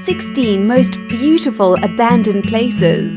16 most beautiful abandoned places.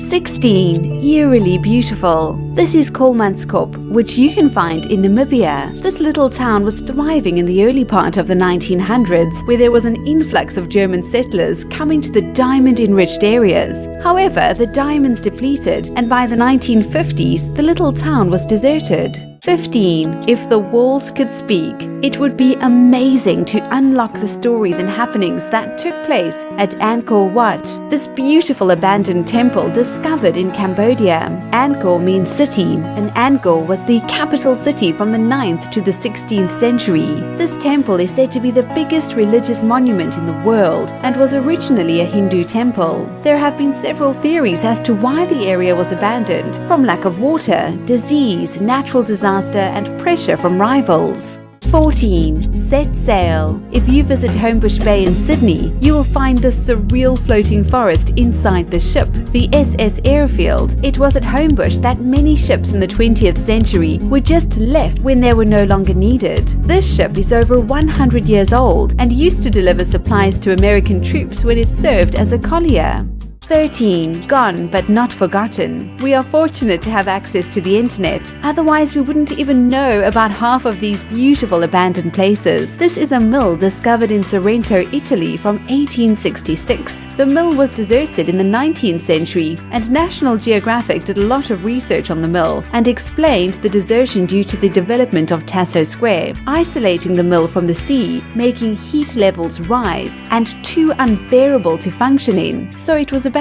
16. Eerily beautiful. This is Kolmanskop, which you can find in Namibia. This little town was thriving in the early part of the 1900s, where there was an influx of German settlers coming to the diamond-enriched areas. However, the diamonds depleted, and by the 1950s, the little town was deserted. 15. If the walls could speak. It would be amazing to unlock the stories and happenings that took place at Angkor Wat, this beautiful abandoned temple discovered in Cambodia. Angkor means city, and Angkor was the capital city from the 9th to the 16th century. This temple is said to be the biggest religious monument in the world and was originally a Hindu temple. There have been several theories as to why the area was abandoned, from lack of water, disease, natural disaster, and pressure from rivals. 14. Set sail. If you visit Homebush Bay in Sydney, you will find this surreal floating forest inside the ship, the SS Airfield. It was at Homebush that many ships in the 20th century were just left when they were no longer needed. This ship is over 100 years old and used to deliver supplies to American troops when it served as a collier. 13. Gone but not forgotten. We are fortunate to have access to the internet, otherwise we wouldn't even know about half of these beautiful abandoned places. This is a mill discovered in Sorrento, Italy from 1866. The mill was deserted in the 19th century, and National Geographic did a lot of research on the mill and explained the desertion due to the development of Tasso Square, isolating the mill from the sea, making heat levels rise and too unbearable to function in, so it was abandoned.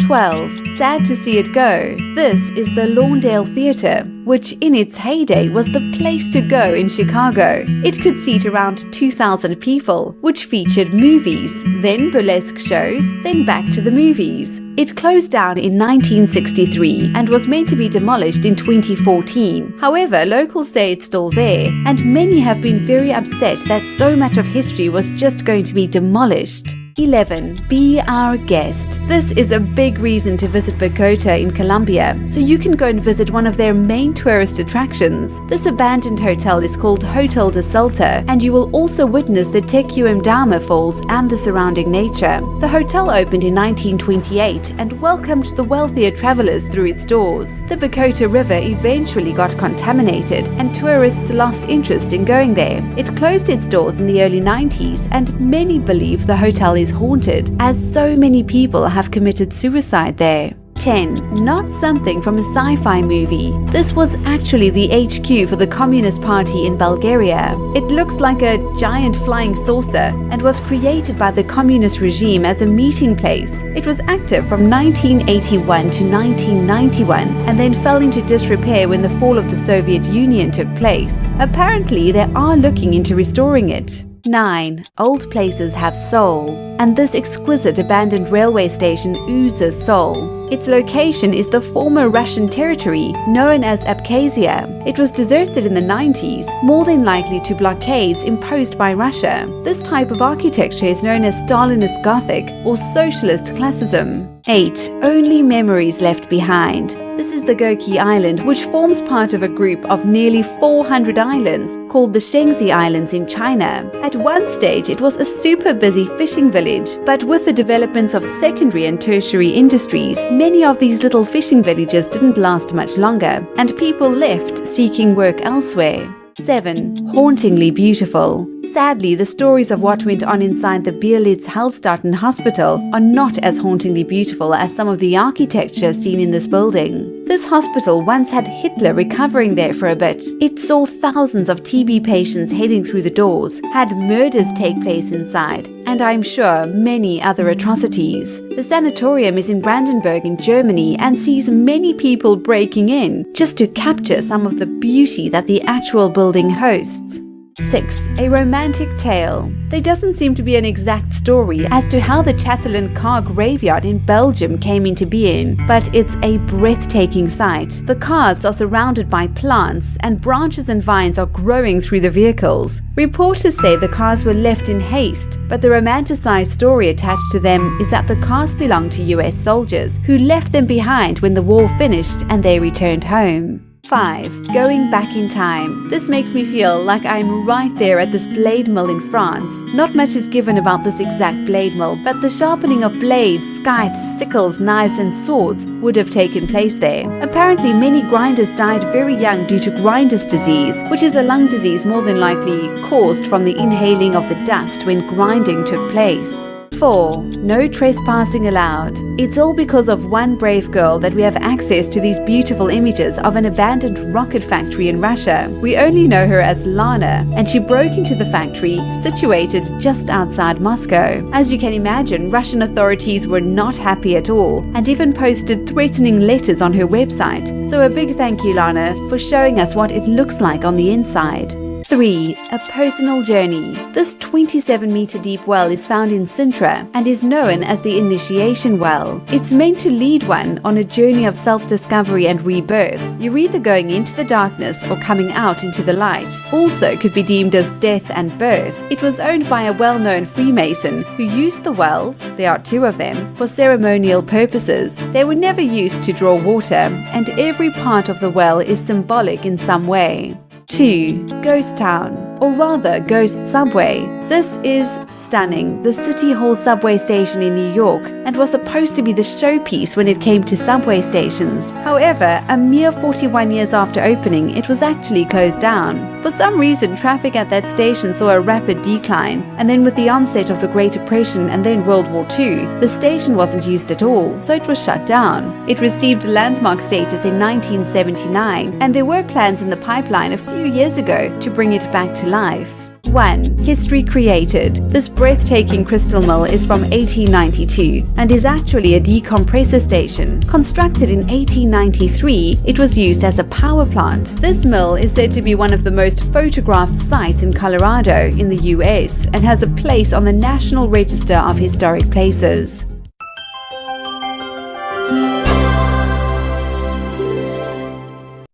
12. Sad to see it go. This is the Lawndale Theatre, which in its heyday was the place to go in Chicago. It could seat around 2,000 people, which featured movies, then burlesque shows, then back to the movies. It closed down in 1963 and was meant to be demolished in 2014. However, locals say it's still there, and many have been very upset that so much of history was just going to be demolished. 11. Be our guest. This is a big reason to visit Bogota in Colombia, so you can go and visit one of their main tourist attractions. This abandoned hotel is called Hotel de Salta, and you will also witness the Tequendama Falls and the surrounding nature. The hotel opened in 1928 and welcomed the wealthier travelers through its doors. The Bogota River eventually got contaminated, and tourists lost interest in going there. It closed its doors in the early 90s, and many believe the hotel is haunted, as so many people have committed suicide there. 10. Not something from a sci-fi movie. This was actually the HQ for the Communist Party in Bulgaria. It looks like a giant flying saucer and was created by the communist regime as a meeting place. It was active from 1981 to 1991 and then fell into disrepair when the fall of the Soviet Union took place. Apparently, they are looking into restoring it. 9. Old places have soul, and this exquisite abandoned railway station oozes soul. Its location is the former Russian territory known as Abkhazia. It was deserted in the 90s, more than likely to blockades imposed by Russia. This type of architecture is known as Stalinist Gothic or Socialist Classicism. 8. Only memories left behind. This is the Goki Island, which forms part of a group of nearly 400 islands called the Shengzi Islands in China. At one stage, it was a super busy fishing village, but with the developments of secondary and tertiary industries, many of these little fishing villages didn't last much longer, and people left seeking work elsewhere. 7. Hauntingly beautiful. Sadly, the stories of what went on inside the Bierlitz Hallstatten Hospital are not as hauntingly beautiful as some of the architecture seen in this building. This hospital once had Hitler recovering there for a bit. It saw thousands of TB patients heading through the doors, had murders take place inside, and I'm sure many other atrocities. The sanatorium is in Brandenburg in Germany and sees many people breaking in just to capture some of the beauty that the actual building hosts. 6. A romantic tale. There doesn't seem to be an exact story as to how the Chatelain car graveyard in Belgium came into being, but it's a breathtaking sight. The cars are surrounded by plants, and branches and vines are growing through the vehicles. Reporters say the cars were left in haste, but the romanticized story attached to them is that the cars belonged to US soldiers who left them behind when the war finished and they returned home. 5. Going back in time. This makes me feel like I'm right there at this blade mill in France. Not much is given about this exact blade mill, but the sharpening of blades, scythes, sickles, knives and swords would have taken place there. Apparently many grinders died very young due to grinder's disease, which is a lung disease more than likely caused from the inhaling of the dust when grinding took place. 4. No trespassing allowed. It's all because of one brave girl that we have access to these beautiful images of an abandoned rocket factory in Russia. We only know her as Lana, and she broke into the factory situated just outside Moscow. As you can imagine, Russian authorities were not happy at all and even posted threatening letters on her website. So a big thank you, Lana, for showing us what it looks like on the inside. 3. A personal journey. This 27-meter deep well is found in Sintra and is known as the Initiation Well. It's meant to lead one on a journey of self-discovery and rebirth. You're either going into the darkness or coming out into the light. Also could be deemed as death and birth. It was owned by a well-known Freemason who used the wells, there are 2 of them, for ceremonial purposes. They were never used to draw water, and every part of the well is symbolic in some way. 2. Ghost Town, or rather Ghost Subway. This is stunning. The City Hall subway station in New York, and was supposed to be the showpiece when it came to subway stations. However, a mere 41 years after opening, it was actually closed down. For some reason, traffic at that station saw a rapid decline, and then with the onset of the Great Depression and then World War II, the station wasn't used at all, so it was shut down. It received landmark status in 1979, and there were plans in the pipeline a few years ago to bring it back to life. 1. History created. This breathtaking crystal mill is from 1892 and is actually a decompressor station. Constructed in 1893, it was used as a power plant. This mill is said to be one of the most photographed sites in Colorado in the US and has a place on the National Register of Historic Places.